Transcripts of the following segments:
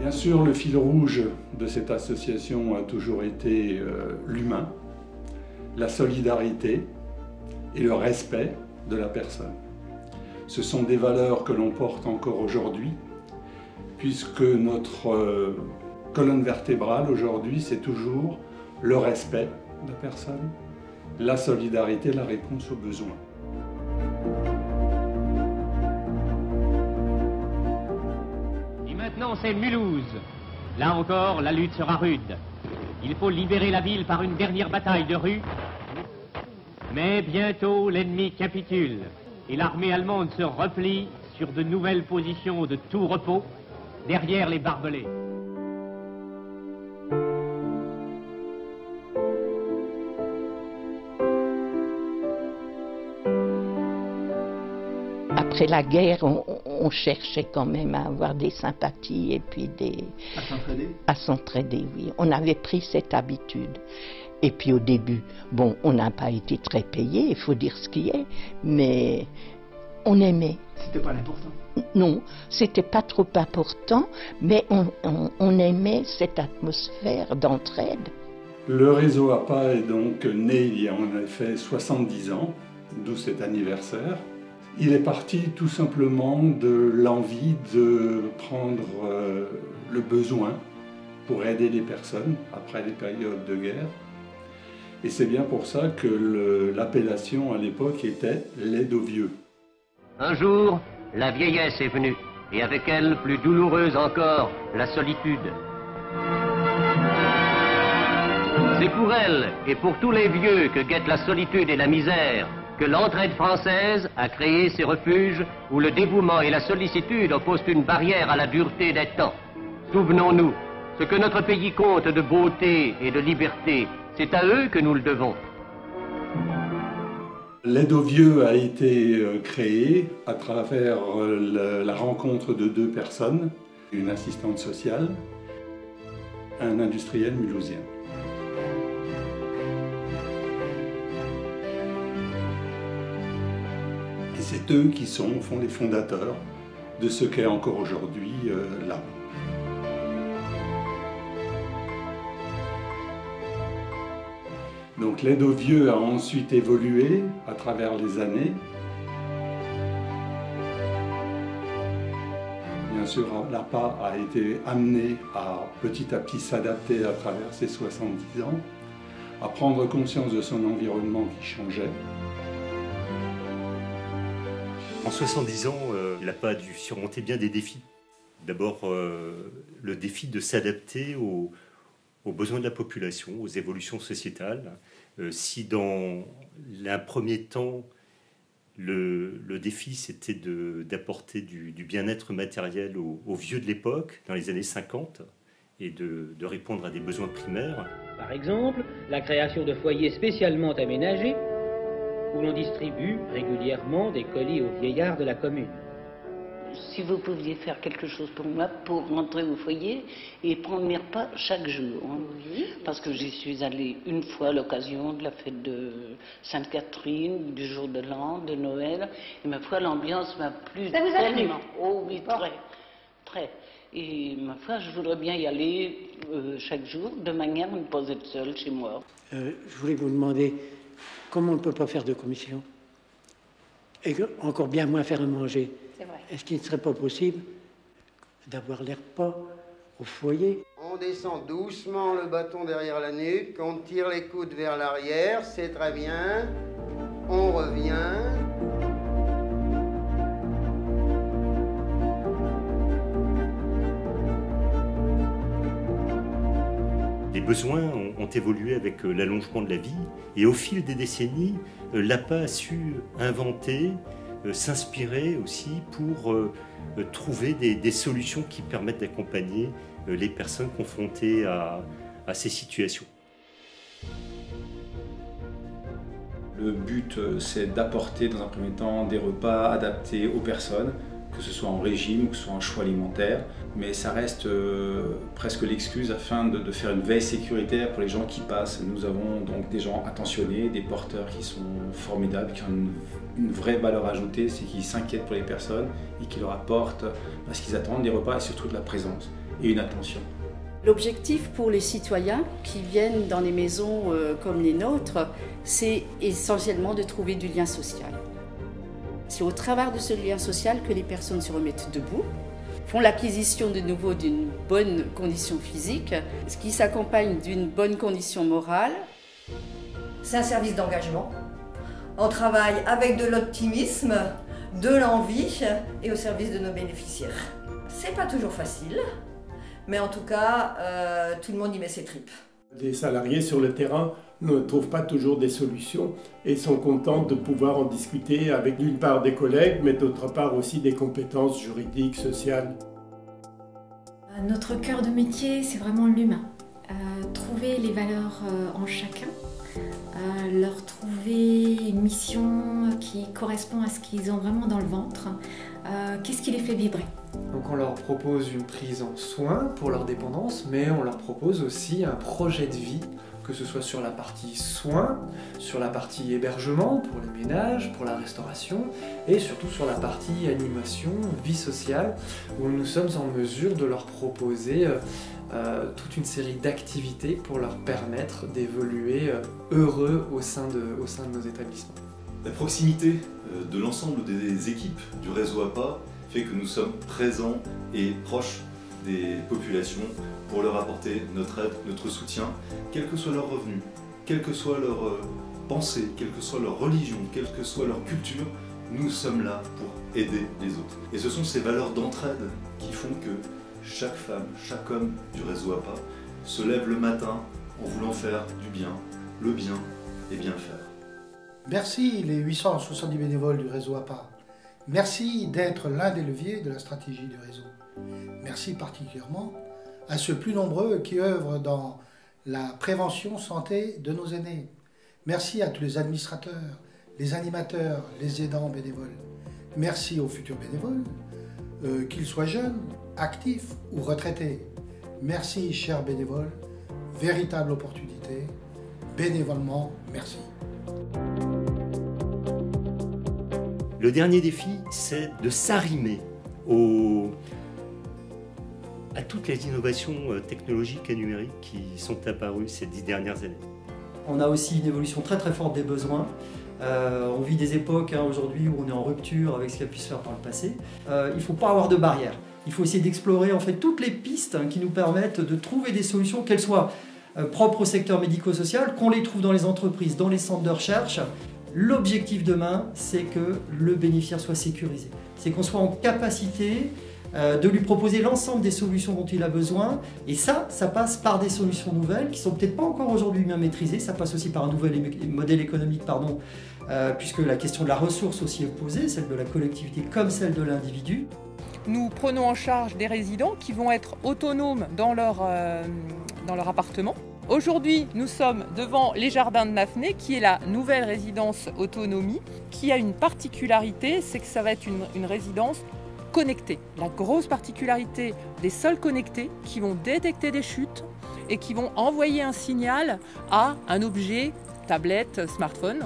Bien sûr, le fil rouge de cette association a toujours été l'humain, la solidarité et le respect de la personne. Ce sont des valeurs que l'on porte encore aujourd'hui, puisque notre colonne vertébrale aujourd'hui, c'est toujours le respect de la personne, la solidarité, la réponse aux besoins. Et maintenant, c'est Mulhouse. Là encore, la lutte sera rude. Il faut libérer la ville par une dernière bataille de rue. Mais bientôt, l'ennemi capitule et l'armée allemande se replie sur de nouvelles positions de tout repos derrière les barbelés. Après la guerre, on cherchait quand même à avoir des sympathies et puis À s'entraider ? À s'entraider, oui. On avait pris cette habitude. Et puis au début, bon, on n'a pas été très payé, il faut dire ce qui est, mais on aimait. C'était pas l'important. Non, c'était pas trop important, mais on aimait cette atmosphère d'entraide. Le réseau APA est donc né il y a en effet 70 ans, d'où cet anniversaire. Il est parti tout simplement de l'envie de prendre le besoin pour aider les personnes après les périodes de guerre. Et c'est bien pour ça que l'appellation à l'époque était l'aide aux vieux. Un jour, la vieillesse est venue, et avec elle, plus douloureuse encore, la solitude. C'est pour elle, et pour tous les vieux que guettent la solitude et la misère, que l'entraide française a créé ces refuges où le dévouement et la sollicitude opposent une barrière à la dureté des temps. Souvenons-nous, ce que notre pays compte de beauté et de liberté, c'est à eux que nous le devons. L'aide aux vieux a été créée à travers la rencontre de deux personnes, une assistante sociale, un industriel mulhousien. Et c'est eux qui sont, au fond, les fondateurs de ce qu'est encore aujourd'hui l'APA. Donc l'aide aux vieux a ensuite évolué à travers les années. Bien sûr, l'APA a été amené à petit s'adapter à travers ces 70 ans, à prendre conscience de son environnement qui changeait. En 70 ans, l'APA a dû surmonter bien des défis. D'abord, le défi de s'adapter aux besoins de la population, aux évolutions sociétales. Si dans un premier temps, le défi c'était d'apporter du bien-être matériel aux vieux de l'époque, dans les années 50, et de répondre à des besoins primaires. Par exemple, la création de foyers spécialement aménagés où l'on distribue régulièrement des colis aux vieillards de la commune. Si vous pouviez faire quelque chose pour moi, pour rentrer au foyer et prendre mes repas chaque jour. Hein. Oui. Parce que j'y suis allée une fois à l'occasion de la fête de Sainte-Catherine, du jour de l'an, de Noël. Et ma foi, l'ambiance m'a plu tellement. Oh oui, très, très. Et ma foi, je voudrais bien y aller chaque jour, de manière à ne pas être seule chez moi. Je voulais vous demander comment on ne peut pas faire de commission et encore bien moins faire à manger. Est-ce qu'il ne serait pas possible d'avoir les repas au foyer? On descend doucement le bâton derrière la nuque, on tire les coudes vers l'arrière, c'est très bien. On revient. Les besoins ont évolué avec l'allongement de la vie et au fil des décennies, l'APA a su inventer, s'inspirer aussi pour trouver des solutions qui permettent d'accompagner les personnes confrontées à ces situations. Le but, c'est d'apporter dans un premier temps des repas adaptés aux personnes, que ce soit en régime ou que ce soit en choix alimentaire, mais ça reste presque l'excuse afin de faire une veille sécuritaire pour les gens qui passent. Nous avons donc des gens attentionnés, des porteurs qui sont formidables, qui ont une vraie valeur ajoutée, c'est qu'ils s'inquiètent pour les personnes et qui leur apportent parce qu'ils attendent des repas et surtout de la présence. et une attention. L'objectif pour les citoyens qui viennent dans des maisons comme les nôtres, c'est essentiellement de trouver du lien social. C'est au travers de ce lien social que les personnes se remettent debout, font l'acquisition de nouveau d'une bonne condition physique, ce qui s'accompagne d'une bonne condition morale. C'est un service d'engagement. On travaille avec de l'optimisme, de l'envie et au service de nos bénéficiaires. C'est pas toujours facile, mais en tout cas, tout le monde y met ses tripes. Les salariés sur le terrain ne trouvent pas toujours des solutions et sont contents de pouvoir en discuter avec d'une part des collègues, mais d'autre part aussi des compétences juridiques, sociales. Notre cœur de métier, c'est vraiment l'humain. Trouver les valeurs en chacun, leur trouver une mission qui correspond à ce qu'ils ont vraiment dans le ventre, qu'est-ce qui les fait vibrer. Donc on leur propose une prise en soin pour leur dépendance, mais on leur propose aussi un projet de vie, que ce soit sur la partie soins, sur la partie hébergement pour les ménages, pour la restauration, et surtout sur la partie animation, vie sociale, où nous sommes en mesure de leur proposer toute une série d'activités pour leur permettre d'évoluer heureux au sein de nos établissements. La proximité de l'ensemble des équipes du réseau APA fait que nous sommes présents et proches des populations pour leur apporter notre aide, notre soutien, quels que soient leurs revenus, quelle que soit leur pensée, quelle que soit leur religion, quelle que soit leur culture, nous sommes là pour aider les autres. Et ce sont ces valeurs d'entraide qui font que chaque femme, chaque homme du réseau APA se lève le matin en voulant faire du bien, le bien et bien faire. Merci les 870 bénévoles du réseau APA. Merci d'être l'un des leviers de la stratégie du réseau. Merci particulièrement à ceux plus nombreux qui œuvrent dans la prévention santé de nos aînés. Merci à tous les administrateurs, les animateurs, les aidants bénévoles. Merci aux futurs bénévoles, qu'ils soient jeunes, actifs ou retraités. Merci chers bénévoles, véritable opportunité, bénévolement merci. Le dernier défi, c'est de s'arrimer à toutes les innovations technologiques et numériques qui sont apparues ces 10 dernières années. On a aussi une évolution très très forte des besoins. On vit des époques aujourd'hui où on est en rupture avec ce qui a pu se faire par le passé. Il ne faut pas avoir de barrières. Il faut essayer d'explorer en fait toutes les pistes qui nous permettent de trouver des solutions, qu'elles soient propres au secteur médico-social, qu'on les trouve dans les entreprises, dans les centres de recherche. L'objectif demain, c'est que le bénéficiaire soit sécurisé. C'est qu'on soit en capacité de lui proposer l'ensemble des solutions dont il a besoin. Et ça passe par des solutions nouvelles qui ne sont peut-être pas encore aujourd'hui bien maîtrisées. Ça passe aussi par un nouvel modèle économique, puisque la question de la ressource aussi est posée, celle de la collectivité comme celle de l'individu. Nous prenons en charge des résidents qui vont être autonomes dans leur appartement. Aujourd'hui, nous sommes devant les Jardins de Nafné, qui est la nouvelle résidence autonomie, qui a une particularité, c'est que ça va être une résidence connectés. La grosse particularité des sols connectés qui vont détecter des chutes et qui vont envoyer un signal à un objet, tablette, smartphone.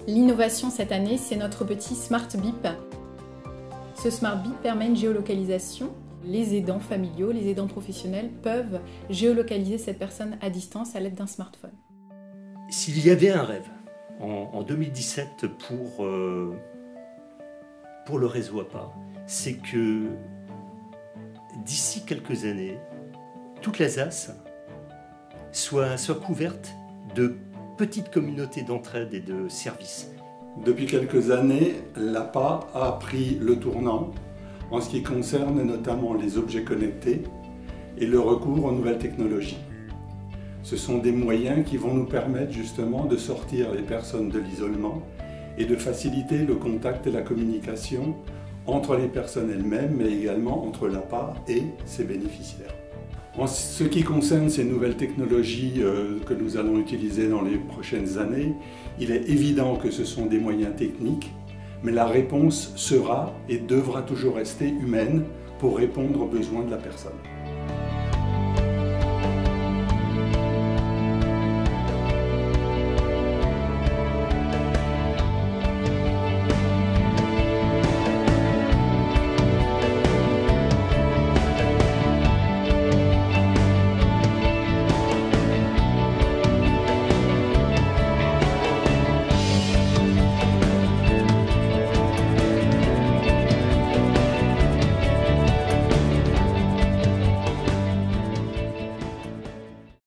L'innovation cette année, c'est notre petit Smart Bip. Ce Smart Bip permet une géolocalisation. Les aidants familiaux, les aidants professionnels peuvent géolocaliser cette personne à distance à l'aide d'un smartphone. S'il y avait un rêve en 2017 pour le réseau APA, c'est que d'ici quelques années, toute l'Alsace soit couverte de petites communautés d'entraide et de services. Depuis quelques années, l'APA a pris le tournant en ce qui concerne notamment les objets connectés et le recours aux nouvelles technologies. Ce sont des moyens qui vont nous permettre justement de sortir les personnes de l'isolement et de faciliter le contact et la communication entre les personnes elles-mêmes, mais également entre l'APA et ses bénéficiaires. En ce qui concerne ces nouvelles technologies que nous allons utiliser dans les prochaines années, il est évident que ce sont des moyens techniques, mais la réponse sera et devra toujours rester humaine pour répondre aux besoins de la personne.